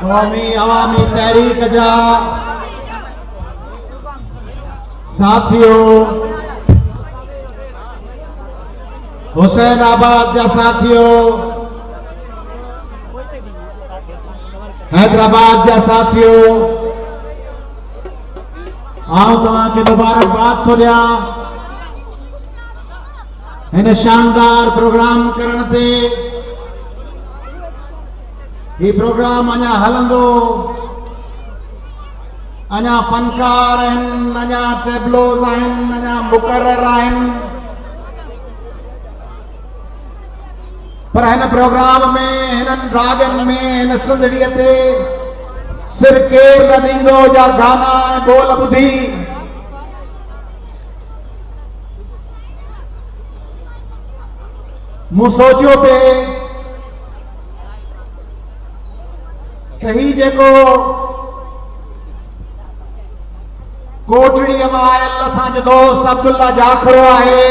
कौमी अवामी तहरीक जा साथियों, हुसैनाबाद जा साथियों, हैदराबाद जा साथियों, आओ तव्हां खे मुबारकबाद थो ॾियां हिन शानदार प्रोग्राम करण ते। ये प्रोग्राम अञा हलंदो, अञा फनकार आहिनि, अञा टेबलोज आहिनि, अञा मुकर्रर आहिनि, पर हिन प्रोग्राम में, हिननि रागनि में, हिन सिंधड़ीअ ते सिर केर न ॾींदो जा गाना ऐं बोल ॿुधी मूं सोचियो पिए त ही जेको कोटड़ीअ मां आयल असांजो दोस्त अब्दुल्ला जाखरो आहे,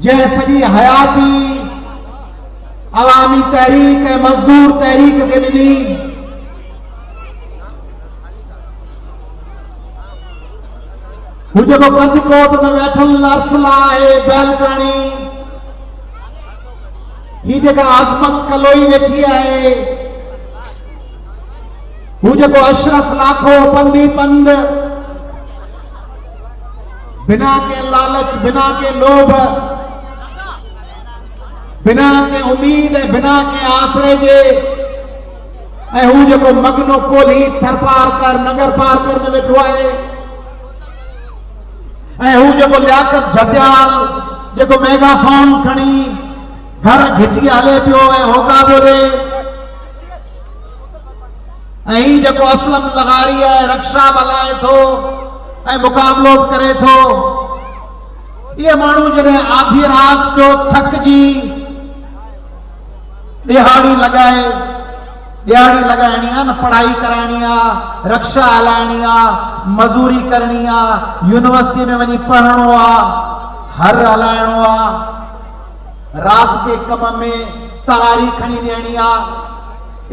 जंहिं सॼी हयाती अवामी तहरीक ऐं मज़दूर तहरीक खे ॾिनी, हू जेको कंदकोट में वेठल अरसला आहे, बैलकणी, ही जेका आज़मत कलोई वेठी आहे, हू जेको अशरफ लाखो पंदी पंद, बिना के लालच, बिना के लोभ, बिना के उम्मीद, बिना के आसरे जे, ऐं हू जेको मगनो कोल्ही थरपारकर नगर पारकर में वेठो आहे, ऐं हू जेको लियाकत जतियाल जेको मेगाफोन खणी घर घिची हले पियो ऐं होका पियो ॾे, ऐं ही जेको असलम लगाड़ी आहे, रक्षा हलाए थो ऐं मुक़ाबलो करे थो, इहे माण्हू जॾहिं आधी रात जो थकिजी दिहाड़ी लगाइणी आहे न, पढ़ाई कराइणी आहे, रक्षा हलाइणी आहे, मजूरी करणी आहे, यूनिवर्सिटी में वञी पढ़णो आहे, हर हलाइणो आहे, रात के कम में तयारी खणी ॾियणी आहे,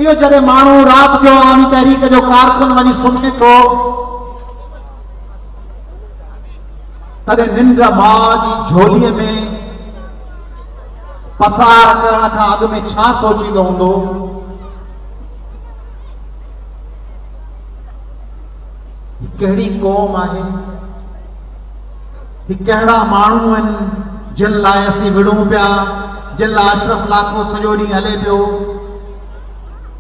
इहो जॾहिं माण्हू रात जो आवामी तहरीक जो कारकुन वञी सुम्हे थो, तॾहिं निंड माउ जी झोलीअ में पसार करण खां अॻु में छा सोचींदो हूंदो? कहिड़ी क़ौम आहे, ही कहिड़ा माण्हू आहिनि जिन लाइ असीं विढ़ूं पिया, जिन लाइ अशरफ लाखो सॼो ॾींहुं हले पियो,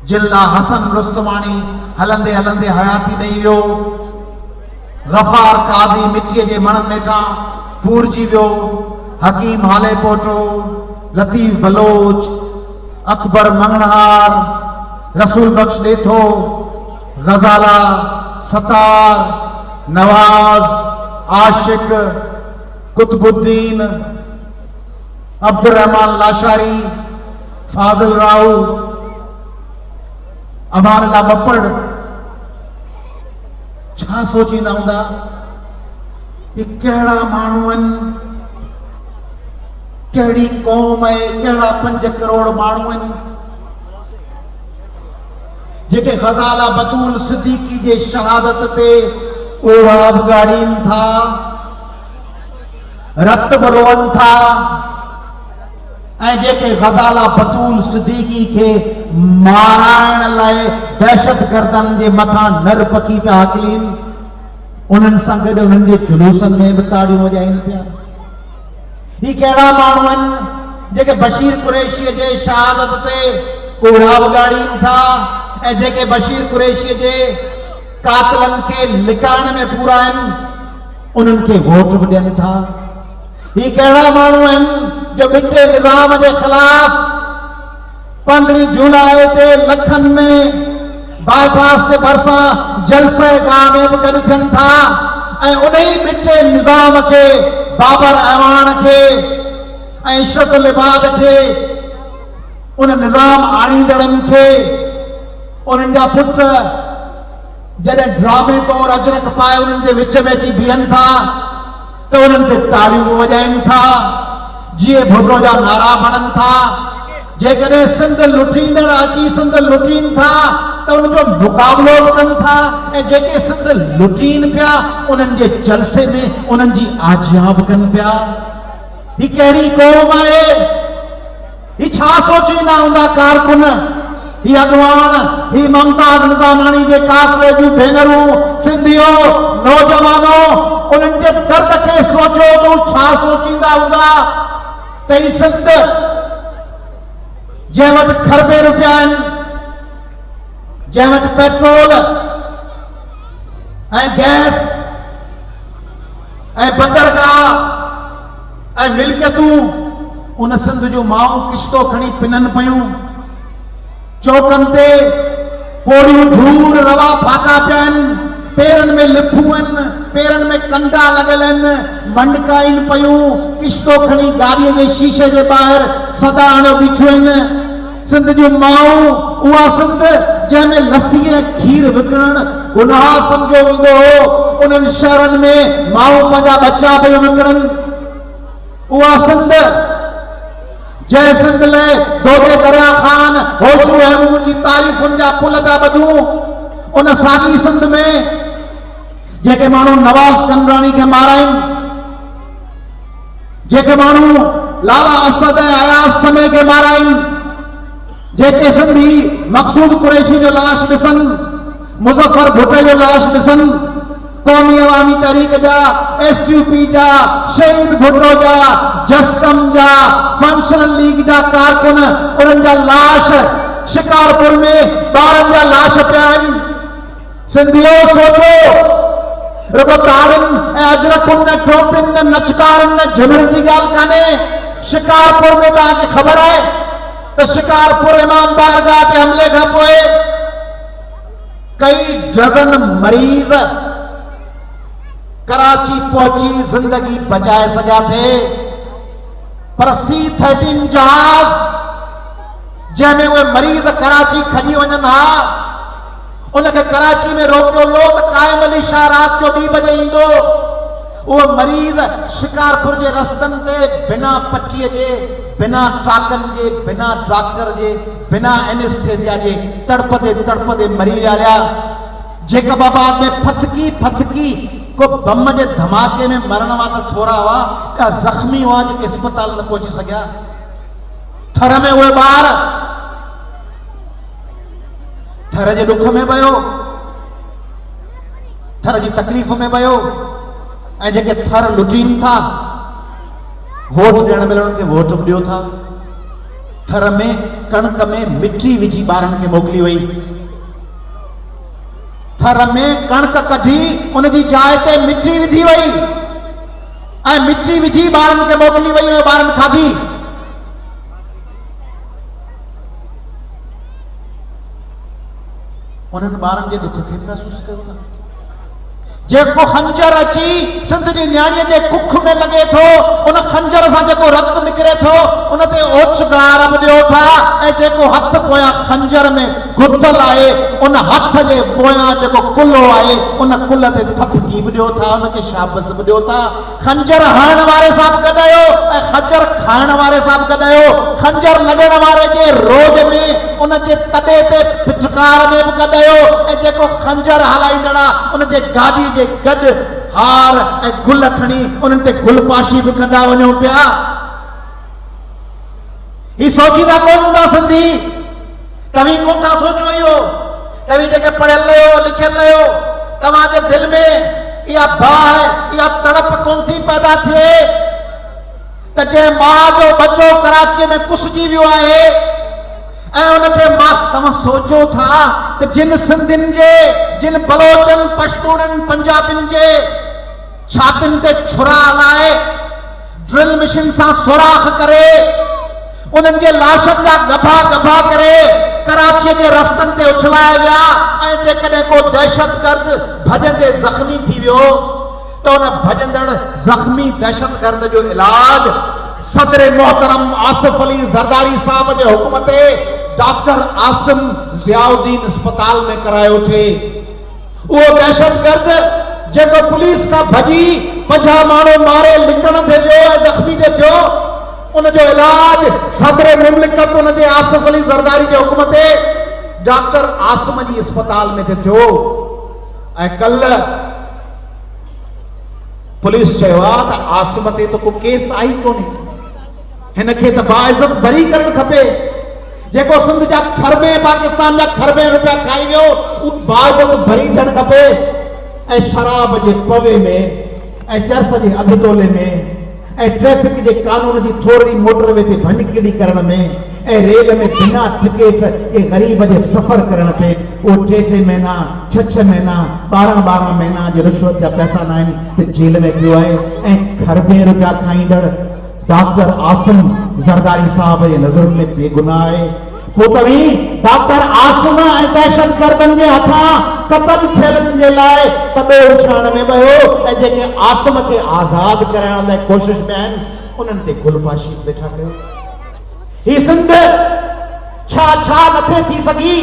जिन लाइ हसन रुस्तमानी हलंदे हलंदे हयाती ॾेई वियो, गफ़ार काज़ी मिटीअ जे मण मेठां पूरजी वियो, हकीम हाले पोटो, लतीफ़ बलोच, अकबर मंगनहार, रसूल बख्श ॾेथो, गज़ाला, सतार, नवाज, आशिक, कुतुबुद्दीन, अब्दुर्रहमान लाशारी, फाजिल राव, अमानुल्लाह बप्पड़, छा सोचींदा हूंदा? ये कहिड़ा माण्हू आहिनि, कहिड़ी क़ौम आहे, कहिड़ा 5 करोड़ माण्हू आहिनि जेके ग़ज़ाला बतूल सिद्दीकी जे शहादत ते ओढ़ाब गाड़ीनि था, रत बरोअनि था, ऐं जेके ग़ज़ाला बतूल सिद्दीकी के माराइण लाइ दहशतगर्दनि जे मथां नर पकी पिया हकलीनि, उन्हनि सां गॾु उन्हनि जे जुलूसनि में बि ताड़ियूं वॼाइनि पिया। ही कहिड़ा माण्हू आहिनि जेके बशीर कुरैशीअ जे शहादत ते ओढ़ाब गाड़ीनि था, ऐं जेके बशीर कुरैशीअ जे कातिलनि खे लिकाइण में पूरा आहिनि, उन्हनि खे वोट बि ॾियनि था। ही कहिड़ा माण्हू आहिनि जो मिटे निज़ाम जे ख़िलाफ़ 15 जुलाई ते लखनि में बाईपास जे भरिसां जलसे गाह में बि गॾु थियनि था, ऐं उन्ही मिटे निज़ाम खे, बाबर ऐवान खे ऐं इशरत लिबाद खे, उन निज़ाम आणींदड़नि खे, उन्हनि जा पुट जॾहिं ड्रामे तौरु अजरक पाए उन्हनि जे विच में अची बीहनि था त उन्हनि ते ताड़ियूं वॼाइनि था, जीअं भुदरो जा नारा भणनि था। जेकॾहिं सिंध लुटींदड़ अची सिंध लुटीनि था त उनजो मुक़ाबिलो कनि था, ऐं जेके सिंध लुटीनि पिया उन्हनि जे जलसे में उन्हनि जी आजियाब कनि पिया। ही कहिड़ी क़ौम आहे? ही छा सोचींदा हूंदा कारकुन, ही अॻवान, ही मुमताज़ निज़ामानी जे काफ़िले जूं भेनरूं, सिंधियो नौजवानो, उन्हनि जे दर्द खे सोचो तो छा सोचींदा हूंदा त ही सिंध जंहिं वटि खरबे रुपया आहिनि, जंहिं वटि पेट्रोल ऐं गैस ऐं बंदरगाह ऐं मिल्कियतूं, उन सिंध जूं माऊं किश्तो खणी पिननि पयूं। चौकनि ते पोड़ियूं धूर रवा फाटा पिया आहिनि, पेरनि में लिफूं आहिनि, पेरनि में कंडा लॻल आहिनि, मंडकाइनि पयूं, किश्तो खणी गाॾीअ जे शीशे जे ॿाहिरि सदाण बीठियूं आहिनि। सिंध जूं माऊं, उहा सिंध जंहिंमें लस्सी ऐं खीर विकिणणु गुनाह सम्झो वेंदो हो, उन्हनि शहरनि में माऊं पंहिंजा बच्चा पियूं विकिणनि। उहा सिंध जंहिं सिंध लाइ दोदे दरिया ख़ान होशू अहमूद जी तारीफ़ुनि जा पुल पिया ॿधूं, उन साॻी सिंध में जेके माण्हू नवाज़ कंदराणी खे माराइनि, जेके माण्हू लाला असद ऐं अयाज़ समय खे माराइनि, जेके सिंधी मक़सूद कुरैशी जो लाश ॾिसनि, मुज़फ़र भुट्टे जो लाश ॾिसनि, क़ौमी अवामी तहरीक जा, SUP जा, शहीद भुट्टो जा, जस्कम जा, फंक्शनल लीग जा कारकुन, उन्हनि जा लाश शिकारपुर में ॿारनि जा लाश पिया आहिनि। सिंधियो सोचो, रुगो ताड़ियुनि ऐं अजरकुनि न टोपियुनि न नचकारनि न झुमिरियुनि जी ॻाल्हि कान्हे। शिकारपुर में तव्हांखे ख़बर आहे त शिकारपुर इमाम बारगाह ते हमले खां पोइ कई डज़न मरीज़ कराची पहुची जिंदगी बचाए सघिया थे, पर C-13 जहाज जंहिंमें उहे मरीज़ कराची खॼी वञनि हा, उनखे कराची में रोकियो वियो त क़ाइम अली शाह राति जो 2 बजे ईंदो। उहो मरीज़ शिकारपुर जे रस्तनि ते बिना पटीअ जे, बिना टाकनि जे, बिना डॉक्टर जे, बिना एनेस्थेसिया जे तड़पदे मरी विया। जेकबाबाद में फतकी को बम जे धमाके में मरण वारा त थोड़ा हुआ, या ज़ख़्मी हुआ जेके अस्पताल न पहुची सघिया। थर में उहे ॿार थर जे दुख में वियो, थर जी तकलीफ़ में वियो, ऐं जेके थर लुटीनि था वोट ॾियण महिल उन्हनि खे वोट बि ॾियो था। थर में कणक में मिट्टी विझी ॿारनि खे मोकिली वई, थर में कणक कढी उन जी जाइ ते मिट्टी विधी वई, ऐं मिट्टी विझी ॿारनि खे मोकिली वई, ऐं ॿारनि खाधी। उन्हनि ॿारनि जे दुख खे महसूस कयो था। जेको खंजर अची सिंध जी न्याणीअ जे कुख में लॻे थो, उन खंजर सां जेको रक्त निकिरे थो उन ते ओछगार बि ॾियो था, ऐं जेको हथ पोयां खंजर में गुथल आहे उन हथ जे पोयां जेको कुल्हो आहे उन कुल ते थपकी बि ॾियो था, उनखे शाबस बि ॾियो था। खंजर हणण वारे सां बि गॾायो ऐं खंजर खाइण वारे सां बि गॾायो। खंजर लॻण वारे जे रोज़ में उन जे तॾे ते फिटकार में बि गॾायो, ऐं जेको खंजर हलाईंदड़ आहे उन जे गाॾी जे गॾु हार ऐं गुल खणी उन्हनि ते गुलपाशी बि कंदा वञो पिया। ही सोचींदा कोन हूंदा सिंधी? तव्हीं कोन था सोचो इहो? तव्हीं जेके पढ़ियल आहियो लिखियल आहियो, तव्हांजे दिलि में इहा बाहि इहा तड़प कोन थी पैदा थिए त जंहिं माउ जो बच्चो कराचीअ में कुसिजी वियो आहे ऐं उनखे मां, तव्हां सोचो था त जिन सिंधियुनि जे, जिन बलोचनि पश्तूननि पंजाबियुनि जे छातियुनि ते छुरा हलाए ड्रिल मशीन सां सुराख करे उन्हनि जे लाशनि जा गभा करे कराचीअ जे रस्तनि ते उछलाए विया, ऐं जेकॾहिं को दहशतगर्द भॼंदे ज़ख़्मी थी वियो त उन भॼंदड़ ज़ख़्मी दहशतगर्द जो इलाज सदर मोहतरम आसिफ अली ज़रदारी साहब जे हुक्म ते डॉक्टर आसिम ज़ियाउद्दीन अस्पताल में करायो थे। वो दहशतगर्द जो पुलिस का भजी 50 माण्हू मारे लिकण थे जो जख्मी थे जो उनजो इलाज सदर मुमलिकत उनजे आसिफ अली ज़रदारी के हुक्म ते डॉक्टर आसिम जी अस्पताल में थियो। कल पुलिस चयो त आसिम ते तो को केस आई कोने, हिनखे त बाइज्जत बरी करण खपे। जेको सिंध जा खरबे पाकिस्तान जा खरबे रुपया खाई वियो उ बाइज्जत बरी थियण खपे। ऐं शराब जे पवे में ऐं चर्स जे अधु तोले में ऐं ट्रैफिक जे कानून जी थोरी मोटरवे ते भनकिड़ी करण में ऐं रेल में बिना टिकट के गरीब जे सफर करण ते वो 3 महीना 6 महीना 12 महीना जे रिश्वत जा पैसा ना आहिनि ते जेल में पियो आहे। ऐं खरबे रुपया खाईंदड़ डॉक्टर आसिम ज़रदारी साहब जे नज़र में बेगुनाह आहे। पोइ डॉक्टर आसिम ऐं दहशतगर्दनि जे हथां कतल थियलनि जे लाइ कदो उछाइण में वियो ऐं जेके आसिम खे आज़ाद कराइण लाइ कोशिश में आहिनि उन्हनि ते गुलपाशी वेठा कयो। ही सिंध छा नथे थी सघी,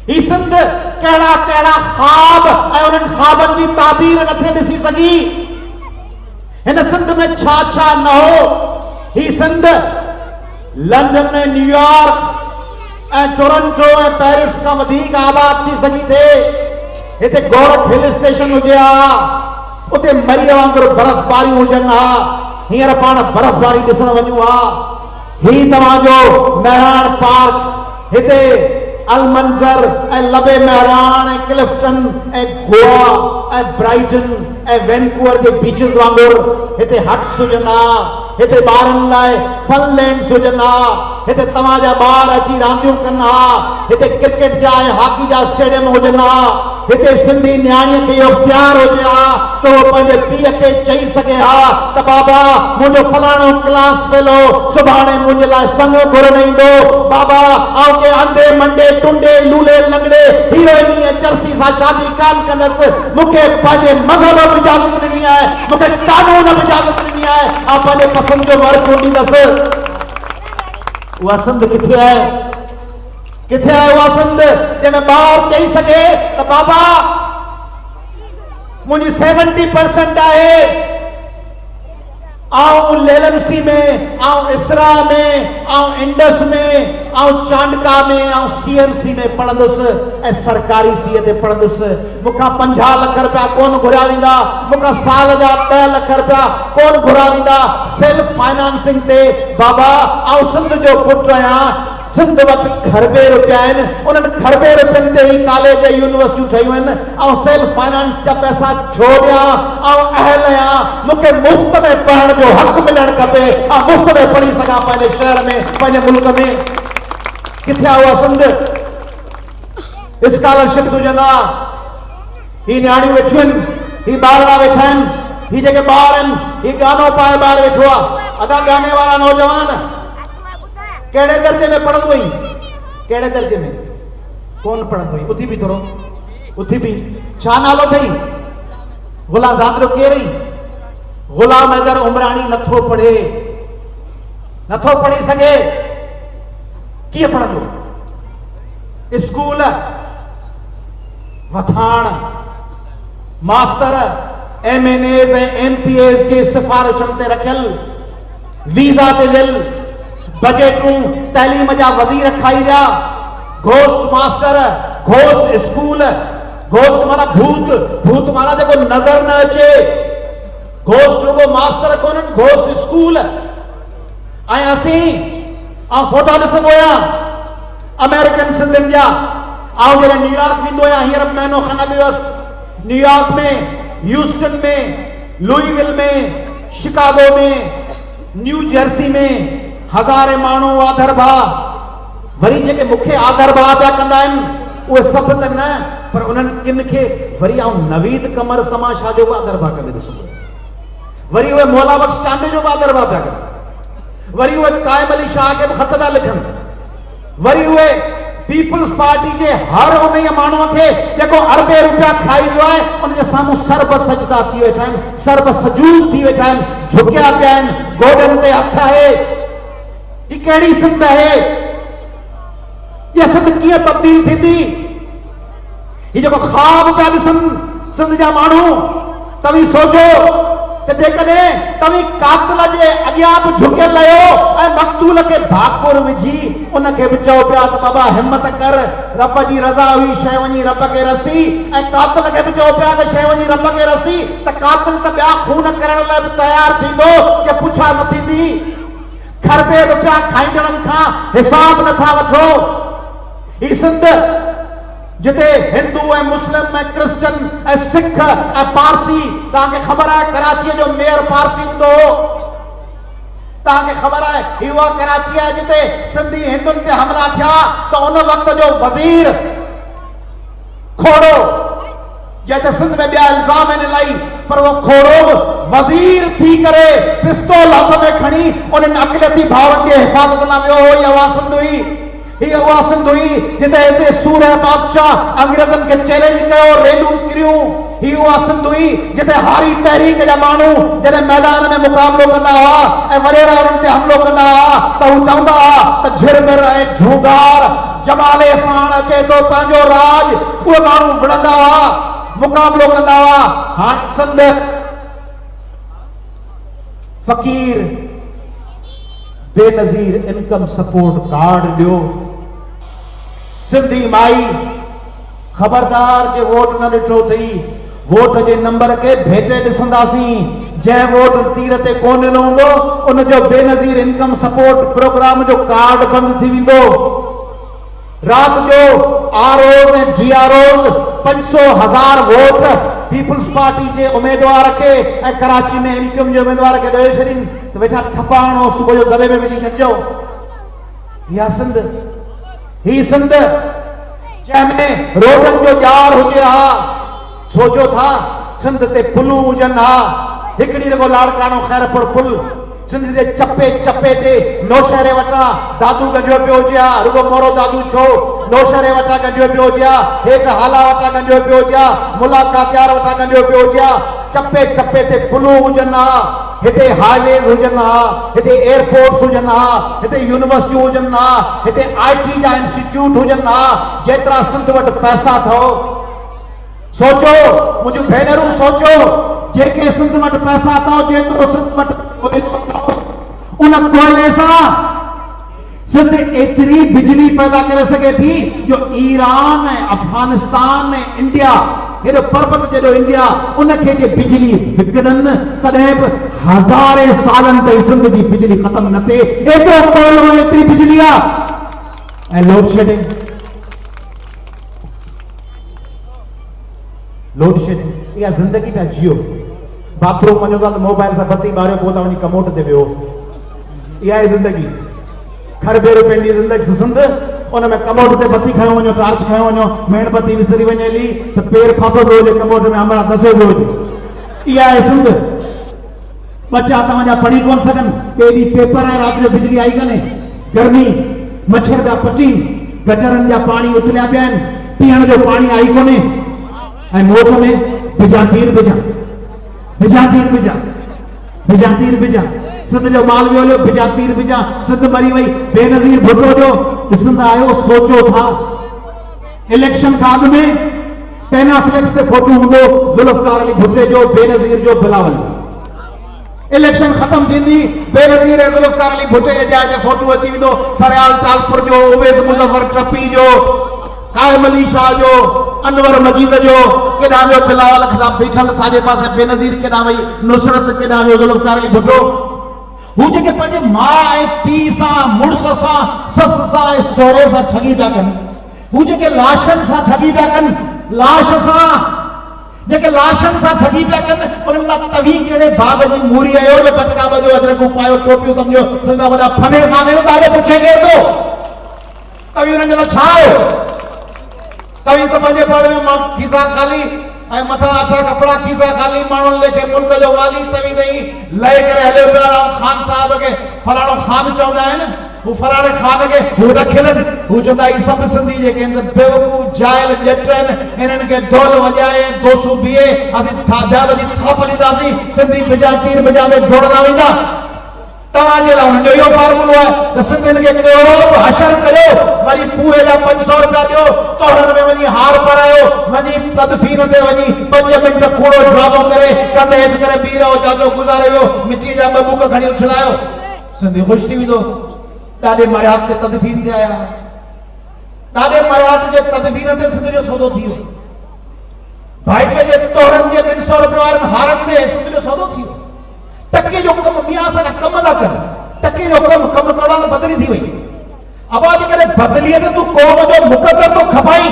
ही सिंध कहिड़ा कहिड़ा ख्वाब ऐं उन्हनि ख्वाबनि जी ताबीर नथे ॾिसी सघी। हिन सिंध में छा न हो। ही सिंध लंदन ऐं न्यूयॉर्क ऐं टोरंटो ऐं पेरिस खां वधीक आबाद थी सघी थे। हिते गोरख हिल स्टेशन हुजे हा, उते मरीअ वांगुरु बर्फ़बारी हुजनि हा। हींअर पाण बर्फ़बारी ॾिसण वञूं हा। ही तव्हांजो मेहरान पार्क, हिते अलमंजर ऐं लबे मेहरान ऐं क्लिफ्टन ऐं गोवा ऐं ब्राइटन ऐं वैनकूवर जे बीचिस वांगुरु हिते हट्स हुजनि हा। हिते ॿारनि लाइ फन लैंड्स हुजनि हा। हिते तव्हांजा ॿार अची रांदियूं कनि हा। हिते क्रिकेट जा ऐं हॉकी जा स्टेडियम हुजनि हा। हिते सिंधी न्याणीअ खे इख्तियार हुजे हा त उहो पंहिंजे पीउ खे चई सघे हा त बाबा मुंहिंजो फलाणो क्लास फेलो सुभाणे मुंहिंजे लाइ संग घुरण ईंदो। बाबा आउं के अंधे मंडे टुंडे लूले लंगड़े हीरोइनी ऐं चरसी सां शादी कान कंदसि। मूंखे पंहिंजे मज़हब बि इजाज़त ॾिनी आहे, मूंखे कानून बि इजाज़त ॾिनी आहे। ऐं पंहिंजे पसंदि जो वर चूंडींदसि। उहा सिंध किथे आहे? किथे आहे उहा सिंध जंहिंमें ॿार चई सघे त बाबा मुंहिंजी 70% आहे, आउं लेलमसी में, आउं इसरा में, आउं इंडस में, आउं चांडका में, आउं CMC में पढ़ंदुसि ऐं सरकारी फीस ते पढ़ंदुसि। मूंखां 50 लख रुपया कोन घुरिया वेंदा, मूंखां साल जा 10 लख रुपया कोन घुरिया वेंदा सेल्फ फाइनेंसिंग ते। बाबा आउं सिंध जो पुटु आहियां। सिंध वटि खरबे रुपया आहिनि, उन्हनि खरबे रुपयनि ते ई कॉलेज यूनिवर्सिटियूं ठहियूं आहिनि। ऐं सेल्फ फाइनेंस जा पैसा छो ॾियां? ऐं अहल आहियां, मूंखे मुफ़्त में पढ़ण जो हक़ मिलणु खपे ऐं मुफ़्त में पढ़ी सघां पंहिंजे शहर में, पंहिंजे मुल्क में। किथे आहे उहा सिंध? स्कॉलरशिप हुजनि हा। ही न्याणियूं वेठियूं आहिनि, ही ॿारड़ा वेठा आहिनि, ही जेके ॿार आहिनि, ही गानो पाए ॿार वेठो आहे। अदा गाने वारा नौजवान कहिड़े दर्जे में पढ़ंदो हुई? कहिड़े दर्जे में? कोन पढ़ंदो हुई। उथी बि थोरो, उथी बि। छा नालो अथई? गुलाम ज़ादरो केरु हुई? गुलाम हैदर उमराणी नथो पढ़े, नथो पढ़ी सघे। कीअं पढ़ंदो? स्कूल वथाण मास्टर MNAs ऐं MPAs जे सिफारिशुनि ते रखियल, वीज़ा ते वियल, बजटूं तैलीम जा वज़ीर खाई विया, ghost master, ghost school. Ghost माना भूत, भूत माना जेको नज़र न अचे। घोस्ट रुगो मास्टर कोन्हनि, घोस्ट स्कूल। ऐं असीं फोटो ॾिसंदो आहियां अमेरिकन सिंधियुनि जा। आउं जॾहिं न्यूयॉर्क वेंदो आहियां, हींअर महीनो खन अॻु हुयसि न्यूयॉर्क में, ह्यूस्टन में, लुईविल में, शिकागो में, न्यू जर्सी में हज़ारे माण्हू आदर भाउ। वरी जेके मूंखे आदर भाउ पिया कंदा आहिनि उहे सभु त न, पर उन्हनि किन खे वरी आउं नवीद कमर समा शाह जो बि आदर भाउ कंदे ॾिसंदो आहियां। वरी उहे मौला बख्श चांडे जो बि आदर भाउ पिया कनि। वरी उहे काइम अली शाह खे बि ख़त पिया लिखनि। वरी उहे पीपल्स पार्टी जे हर उन माण्हूअ खे जेको अरबे रुपया खाई वियो आहे उनजे साम्हूं सर्ब सजदा थी वेठा आहिनि, सर्ब सजूद थी वेठा आहिनि, झुकिया पिया आहिनि, गोॾनि ते हथ आहे। ही कहिड़ी सिंध आहे? इहा सिंध कीअं तब्दील थींदी? ये जो ख्वाब पिया ॾिसनि सिंध जा माण्हू, तव्हीं सोचो त जेकॾहिं तव्हीं कातिल जे अॻियां बि झुकियल आहियो ऐं मक़तूल खे भाकुर विझी उनखे बि चओ पिया त बाबा हिम्मत कर, रब जी रज़ा हुई शइ वञी रब खे रसी, ऐं कातिल खे बि चओ पिया त शइ वञी रब खे रसी, त कातिल त ॿिया खून करण लाइ बि तयारु थींदो कि पुछा न थींदी। खरबे रुपया खाईंदड़नि खां हिसाब नथा वठो। ही सिंध जिते हिंदू ऐं मुस्लिम ऐं क्रिश्चन ऐं सिख ऐं पारसी, तव्हांखे ख़बर आहे कराची जो मेयर पारसी हूंदो हो। तव्हांखे ख़बर आहे ही उहा कराची आहे जिते सिंधी हिंदुनि ते हमला थिया त उन वक़्त जो वज़ीर खोड़ो, जंहिं सिंध में ॿिया इल्ज़ाम आहिनि इलाही, पर उहो खोड़ो वज़ीर थी करे पिस्तौल हथ में खणी उन्हनि अक़लियती भाउरनि जी हिफ़ाज़त लाइ वियो हो। इहा सिंध हुई, हीअ उहा सिंध हुई जिते हिते सूरह बादशाह अंग्रेज़नि खे चैलेंज कयो, रेलूं किरियूं। ही उहा सिंध हुई जिते हारी तहरीक जा माण्हू जॾहिं मैदान में मुक़ाबलो कंदा हुआ ऐं वॾेरा उन्हनि ते हमिलो कंदा हुआ त हू चवंदा हुआ त झिरमिर ऐं झूगार जमाले साण अचे थो पंहिंजो राज। उहे माण्हू विढ़ंदा हुआ, मुक़ाबलो कंदा हुआ। हाणे सिंध फ़क़ीर बेनज़ीर इनकम सपोर्ट कार्ड ॾियो। सिंधी माई ख़बरदार जे वोट न ॾिठो अथई, वोट जे नंबर खे भेटे ॾिसंदासीं। जंहिं वोट तीर ते कोन ॾिनो हूंदो उनजो बेनज़ीर इनकम सपोर्ट प्रोग्राम जो कार्ड बंदि थी वेंदो। राति जो आरओज़ ऐं जीआरओज़ 500,000 वोट पीपल्स पार्टी जे उम्मीदवार खे ऐं कराची में एमक्यूएम जे उम्मीदवार खे ॾेई छॾीनि त वेठा ठपाणो सुबुह जो दॿे में विझी छॾिजो। इहा सिंध, ही सिंध जंहिंमें रोडनि जो ॼार हुजे हा। सोचो था सिंध ते पुलूं हुजनि हा, हिकिड़ी रुगो लाड़काणो खैरपुर पुल, सिंध जे चपे चपे ते नौशहरे वटां दादू गंजो पियो हुजे हा। रुगो मोरो दादू छो, नौशहरे वटां गंजो पियो हुजे हा, हेठि हाला वटां गंजो पियो हुजे हा, मुलाकातियार वटां गंजो पियो हुजे हा। चपे चपे ते पुलूं हुजनि हा, हिते हाईवेज हुजनि हा, हिते एयरपोर्ट्स हुजनि हा, हिते यूनिवर्सिटियूं हुजनि हा, हिते IT जा इंस्टीट्यूट हुजनि हा। जेतिरा सिंध वटि पैसा अथव, सोचो मुंहिंजूं भेनरूं, सोचो जेके सिंध वटि पैसा अथव, जेतिरो सिंध वटि उन कोयले सां सिंध एतिरी बिजली पैदा करे सघे थी जो ईरान ऐं अफगानिस्तान ऐं इंडिया, हेॾो पर्वत जेॾो इंडिया, उनखे जे बिजली विकिणनि तॾहिं बि हज़ारे सालनि ताईं सिंध जी बिजली ख़तम न थिए। एतिरो कोयलो, एतिरी बिजली आहे। ऐं लोड शेडिंग, लोड शेडिंग इहा ज़िंदगी पिया जियो। बाथरूम वञो था त मोबाइल सां बत्ती ॿारियो, पोइ था वञी कमोट ते वियो। इहा आहे ज़िंदगी। खरबे रुपयनि जी ज़िंदगी सिंध, उन में कमोट ते बत्ती खयो वञो, टार्च खयो वञो, मेणबत्ती विसरी वञे हली त पेर फाथो पियो हुजे कमोट में, हमरा दसो पियो हुजे। इहा आहे सिंध। बच्चा तव्हांजा पढ़ी कोन सघनि, एॾी पेपर आहे, राति जो बिजली आई कान्हे, गर्मी, मच्छर पिया पटीनि, गटरनि जा पाणी उथलिया पिया आहिनि, पीअण जो पाणी आई कोन्हे, ऐं मोट में बिजातीर बिजा, बिजातीर बिजा, बिजातीर बिजा। सिंध जो माल वियो हलियो, बिजातीर बिजा, सिंध मरी वई। बेनज़ीर भुट्टो जो ॾिसंदा आहियो, सोचो था इलेक्शन खां अॻु में पेनाफ्लेक्स ते फोटो हूंदो ज़ुल्फ़कार अली भुट्टे जो, बेनज़ीर जो, बिलावल। इलेक्शन ख़त्म थींदी, बेनज़ीर ऐं ज़ुल्फ़कार अली भुट्टे जे जाइ ते फोटो अची वेंदो, फरियाल टालपुर जो, उवैस मुज़फ़र टपी जो, कायम अली शाह जो, अनवर मजीद जो, केॾां वियो बिलावल साहब बीठल, साॼे पासे बेनज़ीर केॾां वई, नुसरत केॾां वियो ज़ुल्फ़कार अली भुट्टो। हू जेके पंहिंजे माउ ऐं पीउ सां, मुड़ुस सां, ससु सां ऐं सहुरे सां ठगी पिया कनि, हू जेके लाशनि सां ठगी पिया कनि, लाश सां जेके लाशनि सां ठगी पिया कनि, उन्हनि लाइ तव्हीं कहिड़े बाग जी मूरी आहियो जो टटका ॿधो, अजरकूं पायो, टोपियूं सम्झो, तुंहिंजा वॾा फने सां आहियो, तव्हांखे पुछे केरु थो? तव्हीं हुननि जे लाइ छा आहियो? तव्हीं त पंहिंजे पाण में खीसा ख़ाली ऐं मथां अछा कपिड़ा, खीसा ख़ाली, माण्हुनि लेखे मुल्क जो वाली, तव्हीं तई लही करे हलियो पिया। ख़ान साहिब खे फलाणो ख़ान चवंदा आहिनि, हू फलाणे ख़ान खे हू रखियलनि, हू चवंदा ही सभु सिंधी जेके आहिनि बेवकूफ़ जाइल ॼट आहिनि, इन्हनि खे ढोल वॼाए दोसू बीहे, असीं थाध्याल जी थाप ॾींदासीं, सिंधी बिजातीर बिजाते ढोलंदा वेंदा। तव्हांजे लाइ हुनजो इहो फार्मूलो आहे त सिंधियुनि खे कहिड़ो बि हशर करियो, वरी पूए जा 500 रुपया ॾियो, तोड़नि में वञी हार पारायो, वञी तदफीन ते वञी 5 मिंट कूड़ो ड्रामो करे कंधे हेठि करे बीह रहो, चाचो गुज़ारे वियो, मिटी जा 2 बुक खणी उछलायो, सिंधी ख़ुशि थी वेंदो। ॾाढे मर्याद ते तदफीन ते आया, ॾाढे मर्याद जे तदफीन ते सिंध जो सौदो थी वियो। भाइटे जे तोड़नि जे 200 रुपए वारनि हारनि ते सिंध जो सौदो थी वियो। टके जो कम मियां असां कम न कर, टके जो कम करण बदली थी वई। अब अॼुकल्ह बदलीअ ते तूं क़ौम जो मुक़दर तो खपाई,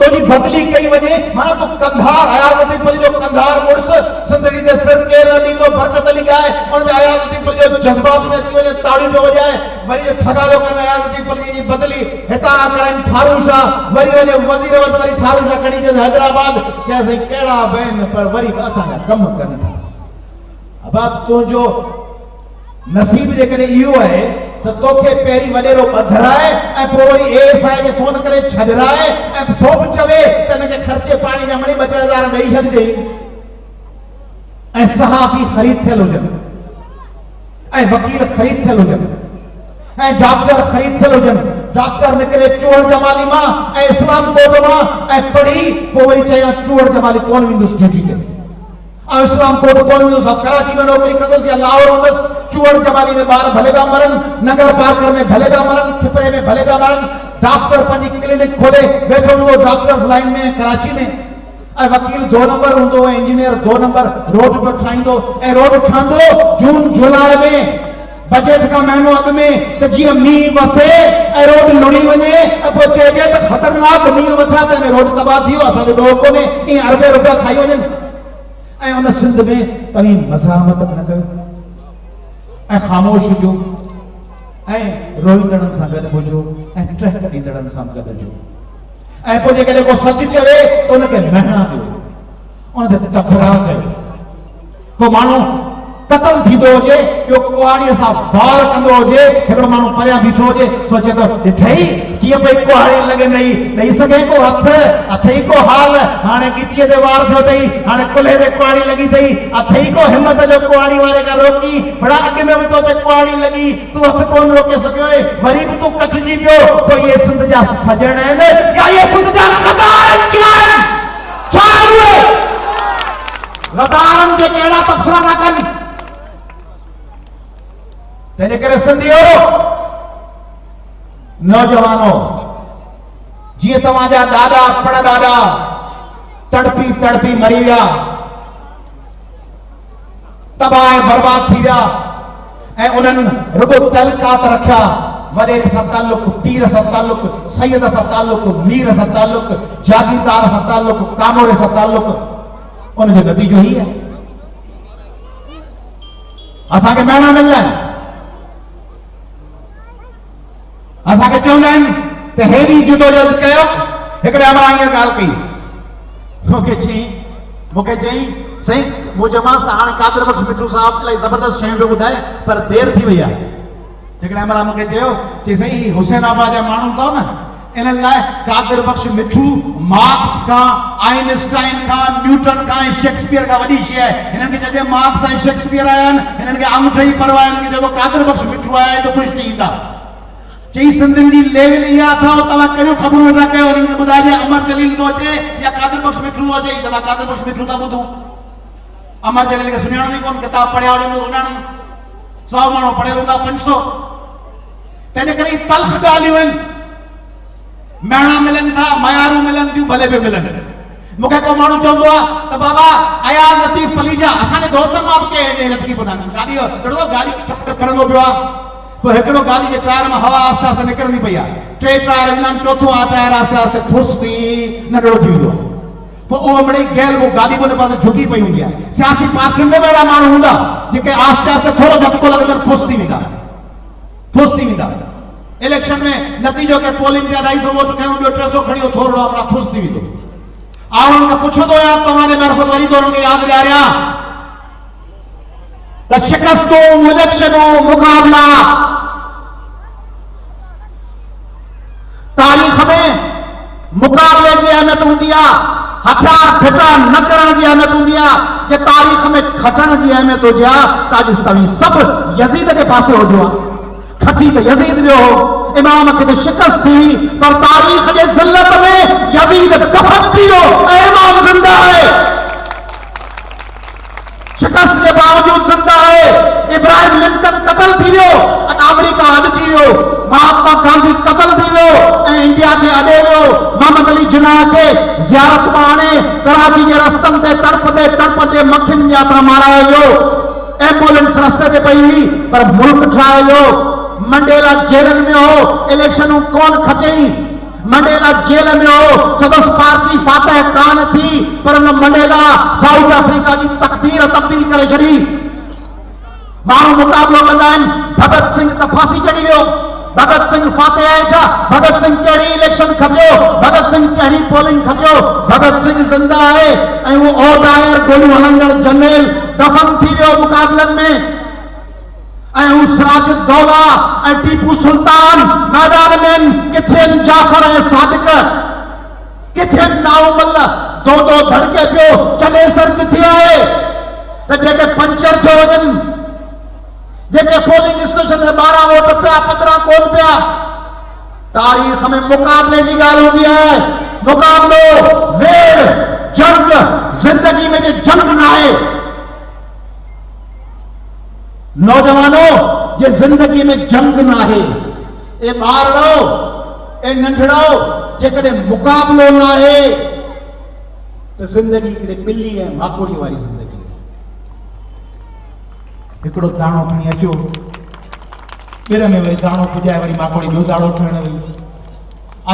तुझी बदली कई वञे, माना तूं कंधार अयाज़ लतीफ़ अली जो कंधार मुड़स सिंधड़ी ते सिर केर न ॾींदो, बरकत अली गाए उन अयाज़ लतीफ़ अली जो जज़्बात में अची वञे, ताड़ी पियो वॼाए, वरी ठगालो कनि अयाज़ लतीफ़ अली जी बदली हितां करनि ठारू शाह, वरी वञे वज़ीर वटि, वरी ठारू शाह खणी अचे हैदराबाद, चएसि कहिड़ा बहन पर वरी असांजा कम कनि था। अब तुझो नसीब जेकॾहिं इहो आहे त तोखे पहिरीं वॾेरो ॿधराए ऐं पोइ वरी एएसआई खे फोन करे छॾराए ऐं सोभ चवे त हिनखे ख़र्चे पाणी जा मणी 2-3 ॾेई छॾिजे, ऐं सहाफ़ी ख़रीद थियल हुजनि, ऐं वकील ख़रीद थियल हुजनि, ऐं डॉक्टर ख़रीद थियल हुजनि। डॉक्टर निकिरे चूहड़ जमाली मां ऐं इस्लाम कोर्ट मां ऐं पढ़ी पोइ वरी चयां चूहड़ जमाली कोन वेंदुसि ड्यूटी ते, इस्लाम कोर्ट कोन वेंदुसि, कराची में नौकरी कंदुसि या लाहौर हूंदुसि, चूहड़ जमाली में ॿार भले पिया मरनि, नगर पार्कर में भले पिया मरनि, खिपरे में भले पिया मरनि। डॉक्टर पंहिंजी क्लिनिक खोले वेठो हूंदो डॉक्टर्स लाइन में कराची में, ऐं वकील 2 नंबर हूंदो, ऐं इंजीनियर 2 नंबर रोड पे ठाहींदो, ऐं रोड ठहंदो जून जुलाई में बजट का महीनो अॻु में, त जीअं मींहुं वसे ऐं रोड लुड़ी वञे ऐं पोइ चइजे त ख़तरनाक मींहुं वठा त हिन रोड तबाह थी वियो, असांजो ॾोह कोन्हे, ईअं अरबे रुपया खाई वञनि। ऐं उन सिंध में तव्हीं मज़ामत न कयो ऐं ख़ामोश हुजो ऐं रोईंदड़नि सां गॾु हुजो ऐं टहक ॾींदड़नि सां गॾु हुजो, ऐं पोइ जेकॾहिं को सच चवे त उनखे महणा ॾियो, उन ते टकरा कयो। को माण्हू कतल थींदो हुजे, ॿियो कुहाड़ीअ सां वार कंदो हुजे, हिकिड़ो माण्हू परियां बीठो हुजे, सोचे थो ॾिठई कीअं पई कुहाड़ी लॻे नई, ॾेई सघे को हथ, अथई को हाल, हाणे ॻिचीअ ते वार थियो अथई, हाणे कुल्हे ते कुहाड़ी लॻी अथई, अथई को हिमत जो कुहाड़ी वारे खां रोकी, बड़ा अॻ में बि तो ते कुहाड़ी लॻी, तूं हथ कोन रोके सघियो, वरी बि तूं कटिजी पियो। पोइ इहे सिंध जा सजण आहिनि या इहे सिंध जा गदार आहिनि? छा उहे गदारनि जे कहिड़ा तबसरा था कनि? तंहिंजे करे सिंधियो नौजवानो, जीअं तव्हांजा ॾाॾा पड़ॾाॾा तड़पी तड़पी मरी विया, तबाह ऐं बर्बाद थी विया, ऐं उन्हनि रुगो तलकात रखिया, वॾे सां ताल्लुक, पीर सां ताल्लुक, सैयद सां ताल्लुक, मीर सां ताल्लुक, जागीरदार सां ताल्लुक, कानोरे सां ताल्लुक, उनजो नतीजो ही आहे असांखे महणा मिलंदा आहिनि। असांखे चवंदा आहिनि त हेॾी जिदोजहद कयो। हिकिड़े अमरा हीअं ॻाल्हि कई, मूंखे चई साईं, मूं चयोमांसि त हाणे कादिर बख़्श मिठू साहिबु इलाही ज़बरदस्त शयूं पियो ॿुधाए, पर देरि थी वई आहे। हिकिड़े अमरा मूंखे चयो, चई साईं हुसैनाबाद जा माण्हू अथव न, इन्हनि लाइ कादिर बख़्श मिठू मार्क्स खां, आइंस्टाइन खां, न्यूटन खां ऐं शेक्सपियर खां वॾी शइ आहे। हिननि खे चइजे मार्क्स ऐं शेक्सपियर आया आहिनि, हिननि खे अंगूठे जी परवाह, हिननि खे जेको कादिर बख़्श मिठू आहे त ख़ुशि थी ईंदा। चई सिंधियुनि जी लेवल इहा अथव, तव्हां कहिड़ियूं ख़बरूं वेठा कयो, हुननि खे ॿुधाइजे अमर जलील थो अचे या कादिर बख़्श मिठू थो अचे, चवंदा कादिर बख़्श मिठू था ॿुधूं। अमर जलील खे सुञाणो ई कोन, किताब पढ़िया हुजनि त सुञाणनि, 100 माण्हू पढ़ियल हूंदा 500। तंहिंजे करे तल्ख़ ॻाल्हियूं आहिनि, महणा मिलनि था, मयारूं मिलनि थियूं, भले बि मिलनि। मूंखे को माण्हू चवंदो आहे त बाबा अयाज़ लतीफ़ अली जा असांजे दोस्तनि मां बि कंहिं लटकी ॿुधाइनि, गाॾी खणंदो पियो आहे, पोइ हिकिड़ो गाॾी जे टायर मां हवा आस्ते आस्ते निकिरंदी पई आहे, 3 टायर ईंदा आहिनि, 4थो टायर आस्ते आस्ते फुस थी नंढड़ो थी वेंदो आहे, पोइ उहो मिड़ई गैल वो गाॾी उन पासे झुकी पई हूंदी आहे। सियासी पार्टियुनि में बि अहिड़ा माण्हू हूंदा जेके आस्ते आस्ते थोरो झटको लॻंदनि फुस थी वेंदा। इलेक्शन में नतीजो के पोलिंग जा 250 वोट खयूं, ॿियो 300 खणी थोरो अपना फुस थी वेंदो। उन्हनि खां पुछंदो आहियां, तव्हांजे मार्फत वरी तो उन्हनि खे यादि ॾियारियां त शिकस्तूं, इलेक्शनूं, मुक़ाबला तारीख़ में मुक़ाबले जी अहमियत हूंदी आहे, हथियार फिटा न करण जी अहमियत हूंदी आहे, जे तारीख़ में खटण जी अहमियत हुजे आ ताज तवी सब यजीद के पासे हो जो खटी तो यजीद जो हो इमाम के शिकस्त थी पर तारीख़ के ज़िल्लत में यजीद दफन थी हो इमाम जिंदा है शिकस्त के बावजूद जिंदा है इब्राहिम लिंकन कतल थी वियो अमेरिका अॾिजी वियो महात्मा गांधी कतल थी वियो इंडिया के अॾे वियो मोहम्मद अली जिन्ना के ज़ियारत माणे कराची के रस्तन ते तड़पदे मखिन यात्रा मारायो वियो एम्बुलेंस रस्ते ते पई हुई पर मुल्क ठाहे वियो मंडेला जेल में हो इलेक्शनों कौन खचई मंडेला जेल में हो सदस्य पार्टी फातह कान थी पर मंडेला साउथ अफ्रीका की तकदीर तब्दील करे छड़ी मानू मुकाबलो कंदा भगत सिंह त फांसी चढ़ी वियो भगत सिंह फातह है छा भगत सिंह कड़ी इलेक्शन खचो भगत सिंह कड़ी पोलिंग खचो भगत सिंह जिंदा है ऐं वो ओट आयर गोलियूं हलंदड़ जनरल दफन थी वियो मुकाबलन में सिराजुद्दौला टीपू सुल्तान मैदान में किथे जाफर सादिक किथे नाउमल दो धड़के पियो चनेसर किथे आए तो जेके पंचर थियो वजन जेके पोलिंग स्टेशन में 12 वोट पिया 15 कोन पिया तारीख़ में मुकाबले की गाल होती है मुकाबलो वेड़ जंग जिंदगी में जे जंग ना है नौजवानों जे जिंदगी में जंग ना है ए ॿारड़ो ए नंढड़ो जेकॾहिं मुकाबलो ना है तो जिंदगी हिकिड़े ॿिली ऐं माकोड़ी वारी जिंदगी है हिकिड़ो दाणो खणी अचो ॿिर में वरी दाणो पुॼाए वरी माकोड़ी ॿियो दाणो खणण वई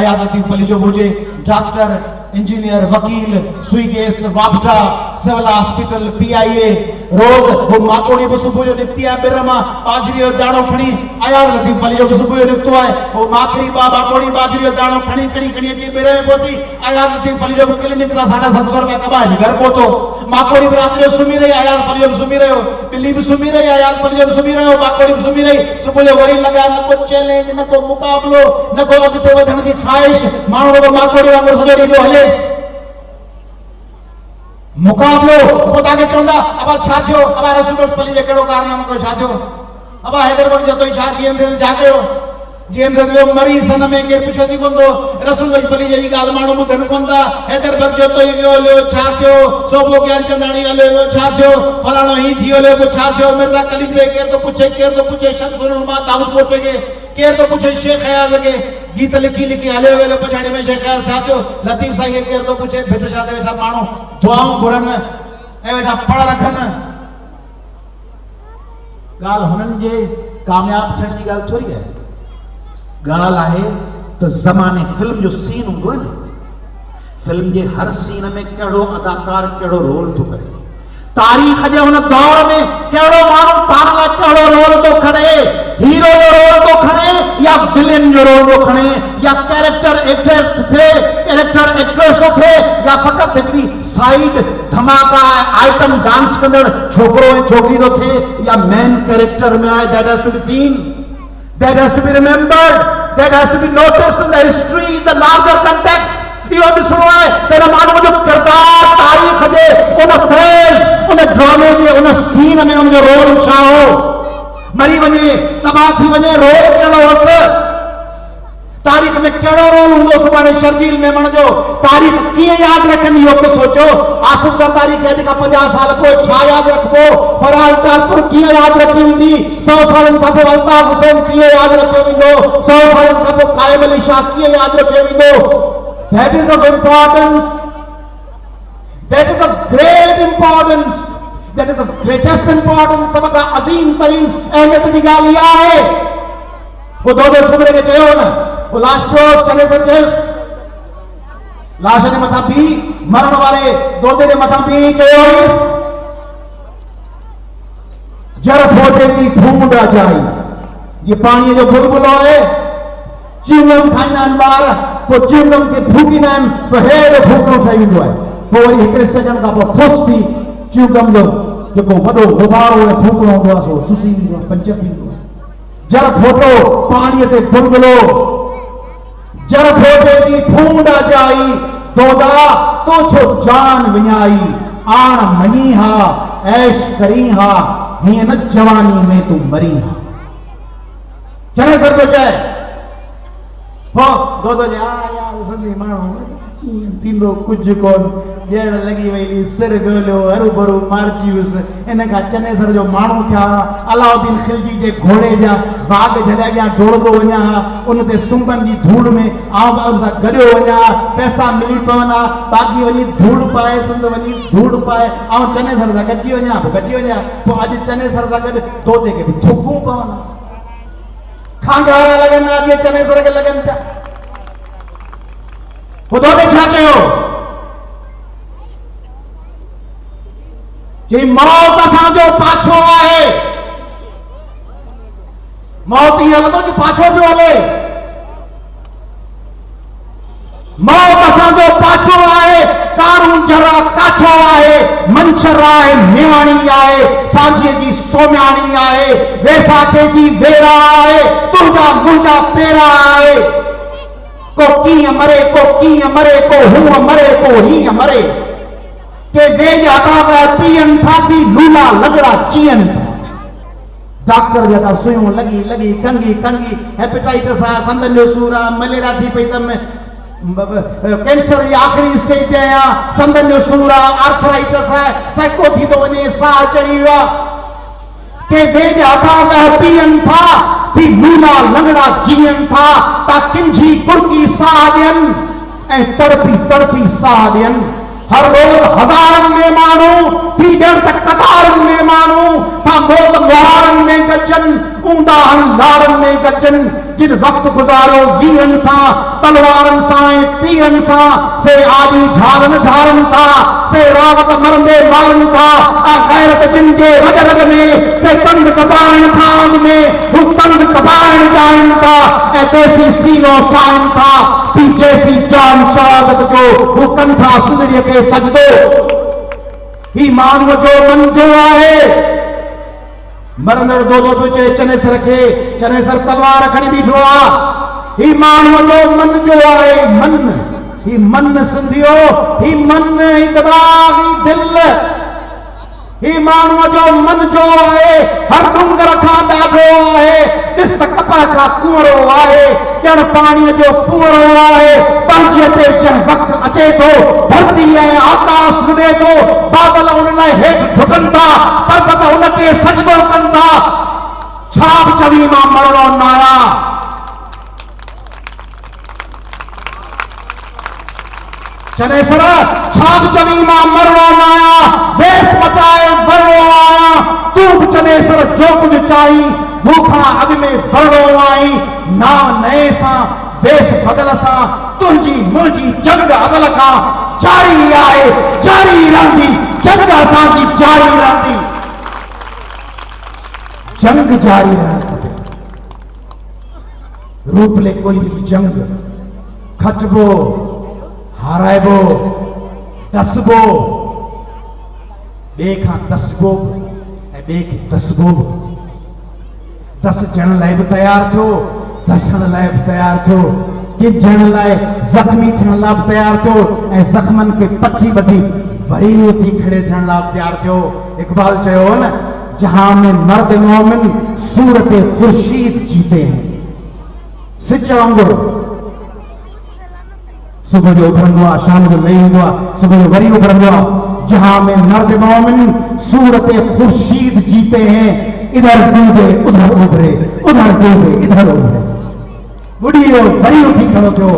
आया लतीफ़ अली जो हुजे डॉक्टर इंजीनियर वकील सुई गैस वापटा सिविल हॉस्पिटल PIA रोज वो माकोड़ी भी सुबह जो निकती है ॿिर मां बाजरी जो दाणो खणी आया लतीफ़ अली जो भी सुबह जो निकतो है वो माकड़ी माकोड़ी बाजरी जो दाणो खणी अची ॿिर में पहुती आया लतीफ़ अली जो भी क्लिनिक था 750 रुपया कमाए घर पहुतो माकोड़ी भी रात जो सुम्ही रही आया अली जो भी सुम्ही रहियो बिल्ली भी सुम्ही रही आया अली जो भी सुम्ही रहियो माकोड़ी भी सुम्ही रही सुबह जो वरी लगा न को चैलेंज न को मुकाबलो न को अॻिते वधण जी ख़्वाहिश माण्हू माकोड़ी वांगुरु सॼो ॾींहुं पियो हले मुकाबलो पोता के चौंदा अब छा थियो अब रसूल पली जे केड़ो कारनामो को छा थियो अब हैदराबाद जो तो छा जीएम से छा कयो जीएम से जो मरी सन में के पुछो जी कोंदो रसूल पली जी गाल मानो मुधन कोंदा हैदराबाद जो तो यो ले छा थियो सोबो ज्ञान चंदाणी ले छा थियो फलाणो ही थियो ले छा थियो मिर्जा कलीम बे के तो पूछे शमसुल मा दाऊद पोटे के केर तो पूछे शेख हयाज के गीत लिखी हले वेले पछाड़ी में शेख हयाज साथियो लतीफ साईं के केर तो पूछे भेट जाते वेठा मानो दुआऊं घुरन ए वेठा पढ़ रखन गाल हुनन जे कामयाब थियण जी गाल थोड़ी है गाल आहे तो जमाने फिल्म जो सीन हुंदो है फिल्म जे हर सीन में केड़ो अदाकार केड़ो रोल तो करे तारीख़ जे उन दौर में केड़ो मानू पाण ला केड़ो रोल तो खणे हीरो जो रोल तो खणे या विलेन जो रोल तो खणे या कैरेक्टर एक्टर थे कैरेक्टर एक्ट्रेस तो थे या फकत हिकड़ी साइड धमाका आइटम डांस कंदड़ छोकरो ऐं छोकरी तो थे या मेन कैरेक्टर में आए that has to be seen that has to be remembered that has to be noticed in the history in the larger context इहो ॾिसणो आहे तेरा माण्हू जो किरदार तारीख़ जे उन फेज़ उन ड्रामे जे उन सीन में उनजो रोल छा हो मरी वञे तबाह थी वञे रोल कहिड़ो हुअसि तारीख़ में कहिड़ो रोल हूंदो सुभाणे शर्जील मेमण जो तारीख़ कीअं यादि रखंदी इहो बि सोचो आसिफ ज़रदारी खे अॼु खां 50 साल पोइ छा यादि रखिबो फरहाद ताजपुर कीअं यादि रखी वेंदी 100 सालनि खां पोइ अल्ताफ हुसैन कीअं यादि रखियो वेंदो 100 सालनि खां पोइ क़ाइम अली शाह कीअं यादि रखियो वेंदो That is of importance. That is of great importance. That is of greatest importance. सब का अजीम तरीन अहमियत की गाल यह है वो दो सुमरे के चयो ना वो लाश को चले सर चेस लाश ने मथा भी मरण वाले दो ने मथा भी चयो इस जर फोटे की फूंड आ जाई ये पानी जो बुलबुल है च्युइंगम खाईंदा बार वो च्युइंगम के फूकींदा तो हेड फूकणो ठही वेंदो आहे पोइ वरी हिकिड़े सेकंड खां पोइ फुस थी च्युइंगम जो जेको वॾो गुबारो फूकणो हूंदो आहे सो सुसी वेंदो आहे पंचर थी वेंदो आहे जर फोटो पाणीअ ते बुलबुलो जर फोटे जी फूंड जाई दोदा तो छो जान विञाई आण मनी हा ऐश करी हा हीअं न जवानी में तू मरी हा। चने सर को चए हो दो यार सिंधी माण्हू थींदो कुझु कोन ॼण लॻी वई सिर गोलियो हरू भरू मारिजी वियुसि इन खां चने सर जो माण्हू थिया अलाउद्दीन खिलजी जे घोड़े जा बाग जॾहिं अॻियां डोड़ंदो वञा उन ते सुंभनि जी धूड़ में आउं सां गॾियो वञा पैसा मिली पवनि हा बाक़ी वञी धूड़ पाए सिंध वञी धूड़ पाए ऐं चने सर सां गॾिजी वञा पोइ अॼु चने सर सां गॾु तोते खे बि थुकूं पवनि खांगारा लॻनि अॼु चने सर खे लॻनि पिया खुदो ने छा कयो चई मौत असांजो पाछो आहे मौत ईअं लॻो कि पाछो पियो हले मौत असांजो पाछो आहे कारून जरा काछो आहे मंछर आहे मेवाणी आहे सांझीअ जी सोम्याणी आहे वैसाखे जी वेरा आहे तुंहिंजा मुंहिंजा पेरा आहे को कीअं मरे को हूअं मरे को हीअं मरे के वेज हटा पीअनि था थी लूला लगड़ा चीअनि था डॉक्टर जा था सुयूं लगी कंगी हेपेटाइटिस आहे संदनि जो सूर आहे मलेरिया थी पई त कैंसर जी आखिरी स्टेज ते आहियां संदनि जो सूर आहे आर्थराइटिस आहे सैको थी थो वञे साह चढ़ी वियो आहे के वेज हटा पीअनि था थी लूला लंगड़ा जीअनि था ता किंझी कुड़की साह ॾियनि ऐं तड़पी साह ॾियनि हर रोज हज़ारनि में माण्हू थी ॼण त कतारनि में माण्हू था मोल मुहारनि में गजनि ऊंदाहनि लारनि में गजनि जिन वक़्तु गुज़ारियो वीहनि सां तलवारनि सां ऐं तीरनि सां से आदि ढारनि था से रावत मरंदे मारनि था आ गैरत जिन जे रग में से तंग कबाइण खान में हू तंग कबाइण जाइनि था ऐं देसी सीरो साइनि था पी जैसी जान शहादत जो हू कनि था सुंदरीअ खे सजदो ही माण्हूअ जो मन जो आहे मरंदड़ दो पियो चए चने सर खे चने सर तलवार खणी बीठो आहे ही माण्हूअ जो मन जो आहे मन ही मन सिंधियो ही मन ही दिमाग़ ही दिल ही माण्हूअ जो मन जो आहे हर डुंगर खां ॾाढो आहे ॾिस त कपड़ खां कुंवरो आहे ॼण पाणीअ जो कुंवरो आहे पंहिंजीअ ते जंहिं वक़्तु अचे थो धरती ऐं आकाश लुॾे थो बादल उन लाइ हेठि झुकनि था पर्वत हुन खे सजदो कनि था छा बि चवी मां मरणो न आहियां चने सर छा बि चवी मां मरणो न आहियां वेस मटाए वरणो आहियां तूं बि चने सर जो कुझु चाहीं मूंखां अॻु में वरणो आहीं ना नए सां वेस बदल सां तुंहिंजी मुंहिंजी जंग अज़ल खां जारी आहे जारी रहंदी जंग असांजी जारी रहंदी जंग जारी रहणु खपे रूपले कोली जी जंग खटबो हाराइबो दसबो ॿिए खां दसबो ऐं ॿिए खे दसबो दस ॼण लाइ बि तयारु थियो दसण लाइ बि तयारु थियो गिजण लाइ ज़ख़्मी थियण लाइ बि तयारु थियो ऐं ज़ख़्मनि खे पठी ॿधी वरी उथी खड़े थियण लाइ बि तयारु थियो इक़बाल चयो हो न जहां में मर्द मोमिन सूरत खुर्शीद जीते हैं सिच वांगुरु सुबह जो उभरंदो आहे शाम जो लही वेंदो आहे सुबह जो वरी उभरंदो आहे जहां में मर्द मोमिन सूरत खुर्शीद जीते हैं इधर डूबे उधर उभरे उधर डूबे इधर उभरे बुढ़ियो वरी उथी खड़ो थियो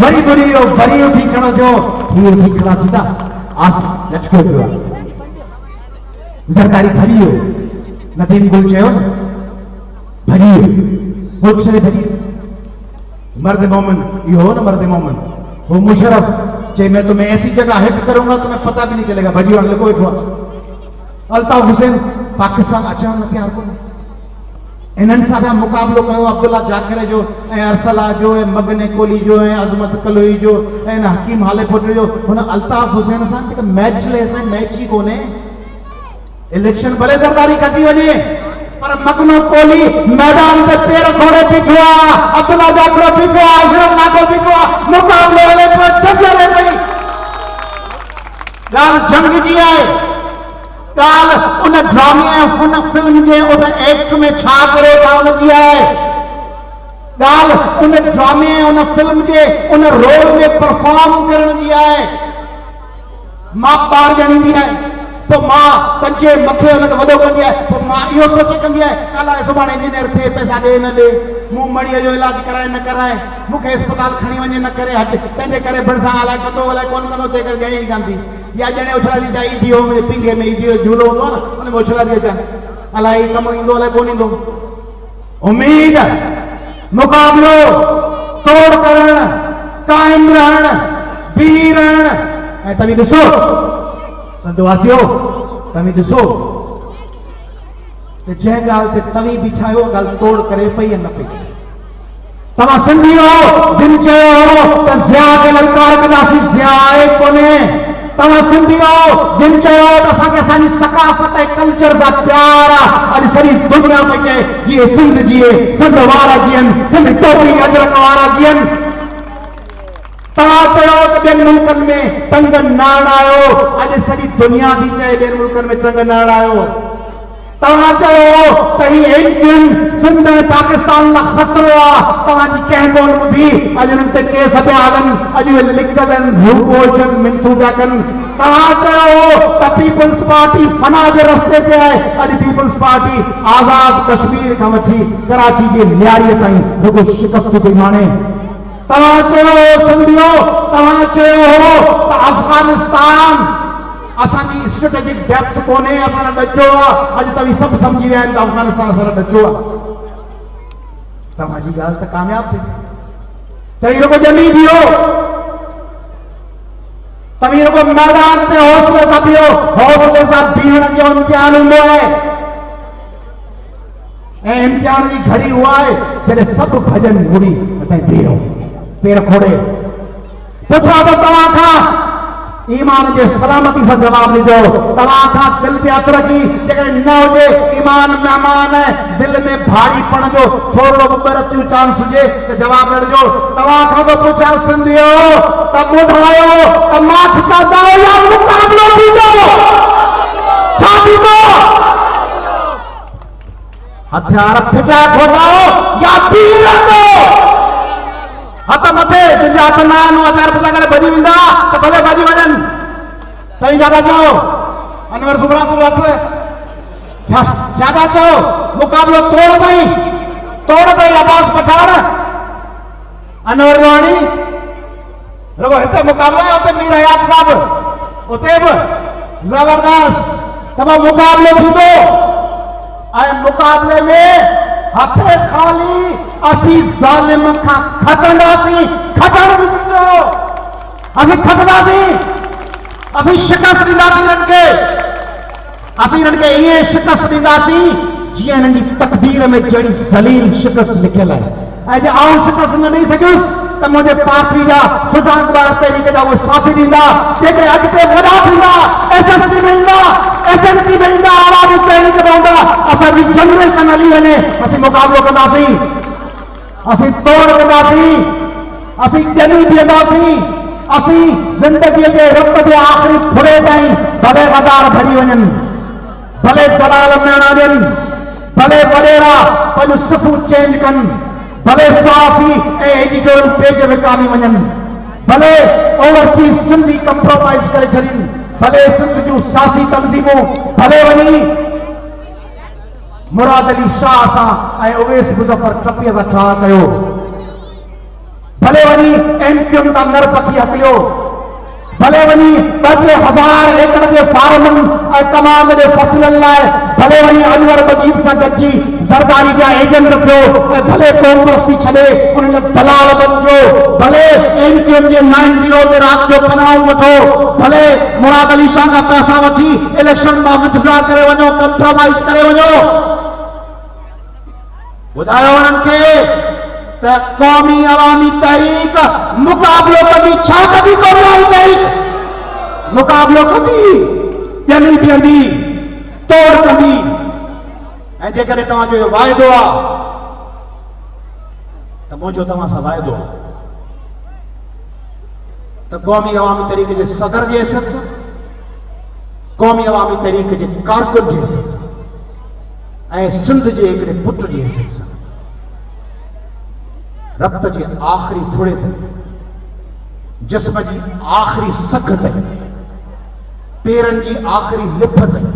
वरी बुढ़ियो वरी उथी खड़ो थियो ही उथी खड़ा थींदा आस लचको पियो आहे ज़रदारी भरी वियो नदीम गुल चयो भरी वियो मुल्क सॼे भरी मर्द मोमिन इहो हो न मर्द मोमिन वो मुशरफ चे मैं तुम्हें ऐसी जगह हिट करूंगा तुम्हें पता भी नहीं चलेगा भजियो अगले को वेठो अल्ताफ हुसैन पाकिस्तान अचण न तयार कोन्हे इन्हनि सां पिया मुक़ाबिलो कयो अब्दुल्ला जाकिर जो ऐं अरसला जो ऐं मगने कोली जो ऐं अज़मत कलोई जो ऐं हकीम हालेपुट जो हुन अल्ताफ हुसैन सां हिकु मैच ले असां मैच ई कोन्हे इलेक्शन भले ज़रदारी कटी वञे पर मगनो कोली मैदान ते पेर घोड़े बीठो आहे अब्दुल्ला जाकिर बीठो आहे अशरफ नाको बीठो आहे मुक़ाबिलो हले पियो जंग हले पई गाल जंग जी है, गाल उन ड्रामे उन फिल्म जे उन एक्ट में छा करे था उन जी है, गाल उन ड्रामे उन फिल्म जे उन रोल में परफॉर्म करण जी है। मां ॿार ॼणींदी आहे, तो मां कंहिंजे मथे हुनखे वॾो कंदी आहे, तो मां इहो सोचे कंदी आहे काला सुभाणे इंजीनियर थिए, पैसा ॾे न ॾे, मूं मड़ीअ जो इलाज कराए न कराए, मूंखे अस्पताल खणी वञे न करे हट, तंहिंजे करे भरिसां अलाए कंदो अलाए कोन कंदो, तंहिं करे ॼणी कान थी। या ॼणे उछला थी जाए ईदी हो मुंहिंजे पिंगे में ईदी झूलो हूंदो आहे न, हुन में उछला थी अचनि, अलाए कमु ईंदो अलाए कोन ईंदो। उमेद, मुक़ाबिलो, तोड़ करण, काइम रहण, बीह रहण। ऐं तव्हीं ॾिसो संतवासियो, तव्हीं ॾिसो त जंहिं ॻाल्हि ते तव्हीं बीठा आहियो ॻाल्हि तोड़ करे पई या न पई। तव्हां सिंधी हो जिन चयो हो त ज़िया खे ललकार कंदासीं, ज़िया आहे कोन्हे। तव्हां सिंधी हो जिन चयो त असांखे असांजी सकाफ़त ऐं कल्चर सां प्यार आहे। अॼु सॼी दुनिया पई चए जीअं सिंध जीए, सिंध वारा जीअनि, सिंध टोपी अजरक वारा जीअनि। तव्हां चयो त ॿियनि मुल्कनि में टंग न अड़ायो, अॼु सॼी दुनिया थी चए ॿियनि मुल्कनि में टंग न अड़ायो। तव्हां चयो त ही एंटियुनि सिंध ऐं पाकिस्तान लाइ ख़तरो आहे, तव्हांजी कंहिं कोन ॿुधी। अॼु हुननि ते केस पिया हलनि, अॼु उहे लिकल आहिनि, रूपोशन मिंथू पिया कनि। तव्हां चयो त पीपल्स पार्टी फना जे रस्ते ते आहे, अॼु पीपल्स पार्टी आज़ाद कश्मीर खां वठी कराची जे न्यारीअ ताईं रुगो शिकस्त पई माणे। तव्हां चयो सिंधियो, तव्हां चयो हो त अफगानिस्तान असांजी स्ट्रेटेजिक डेप्थ कोन्हे, असां लाइ ॾचो आहे। अॼु तव्हीं सभु सम्झी विया आहिनि त अफगानिस्तान असां लाइ ॾचो आहे। तव्हांजी ॻाल्हि त कामयाबु थी, तव्हीं रुगो ॼमी बीहो, तव्हीं रुगो मैदान ते हौसले सां बीहो। हौसले सां बीहण जो इम्तिहान हूंदो आहे, ऐं इम्तिहान जी घड़ी उहा आहे जॾहिं सभु भॼन मुड़ी तव्हीं बीहो, पेर खोड़े। पुछा तो तव्हां खां ईमान जे सलामती सां जवाब ॾिजो। तव्हां खां दिलि ते हथ रखी जेकॾहिं न हुजे, ईमान महिमान आहे, दिलि में भारीपण जो थोरो ॿ चांस हुजे त जवाब न ॾिजो। तव्हां खां तो पुछां सिंधियो त ॿुधायो त माठ कंदा या मुक़ाबिलो थींदो, छा थींदो? हथियार फिटाए खोदाओ या बीह रहंदो? हथ मथे जिनजा हथ न आहिनि हथियार फिटा करे भॼी वेंदा त भले भॼी वञनि। तव्हीं छा था चओ? अनवर सुबरा तूं हथ छा था चओ? मुक़ाबिलो तोड़ पई अब्बास पठान, अनवर रोहाणी। रुगो हिते मुक़ाबिलो आहे, हुते मीर हयात साहब, उते बि ज़बरदस्त तमामु मुक़ाबिलो थींदो। ऐं मुक़ाबले में हथ खाली असीं ज़ालिम खां खटंदासीं, खटण ॾिसो, असीं खटंदासीं, असीं शिकस्त ॾींदासीं हिननि खे, असीं हिननि खे ईअं शिकस्त ॾींदासीं जीअं हिननि जी तक़दीर में जहिड़ी ज़लील शिकस्त लिखियल आहे। ऐं जे आउं शिकस्त न ॾेई सघियुसि त मुंहिंजे पार्टी जा सुजागदार तहरीक जा उहे साथी ॾींदा, जेके अॻिते वॾा थींदा, एसएसटी में ईंदा, एसएमसी में ईंदा, आवाज़ तहरीक में हूंदा, असांजी जनरेशन हली वञे, असीं मुक़ाबिलो कंदासीं, असीं तोड़ कंदासीं, असीं ॼमी बीहंदासीं, असीं ज़िंदगीअ जे रत जे आख़िरी फुरे ताईं भले वधार भरी वञनि, भले दलाल मेणा ॾियनि, भले वॾेरा पंहिंजो सिफ़ू चेंज कनि, भले सहाफ़ी ऐं एडिटोरियल पेज विकामी वञनि, भले ओवरसीज़ सिंधी कंप्रोमाइज़ करे छॾनि, भले सिंध जूं सियासी तंज़ीमूं भले वञी मुराद अली शाह सां ऐं उवैस मुज़फ़र टपीअ सां ठाह कयो, भले वञी एमक्यूएम तां नरपखी हकलियो, भले वञी 2-3,000 एकड़ जे फार्मनि ऐं तमाम जे फसलनि लाइ भले वञी अनवर मजीद सां गॾिजी ज़रदारी जा एजेंट थियो ऐं भले कांग्रेस छॾे उन्हनि दलाल बणिजो, भले एमक्यूएम जे 90 ते राति जो पनाह वठो, भले मुराद अली शाह खां पैसा वठी इलेक्शन मां विथड्रॉ करे वञो, कंप्रोमाइज़ करे वञो। ॿुधायो उन्हनि खे त क़ौमी अवामी तहरीक मुक़ाबिलो कंदी, छा कंदी क़ौमी अवामी तहरीक? मुक़ाबिलो कंदी, ॼमी बीहंदी, तोड़ कंदी। ऐं जेकॾहिं तव्हांजो इहो वाइदो आहे त मुंहिंजो तव्हां सां वाइदो आहे त क़ौमी अवामी तहरीक जे सदर जे हैसियत सां क़ौमी अवामी तहरीक जे कारकुन जे हैसियत सां ऐं सिंध जे हिकिड़े पुट जी हैसियत सां रब्त जे आख़िरी फुड़े ताईं, जिस्म जी आख़िरी सख ताईं, पेरनि जी आख़िरी लिफ ताईं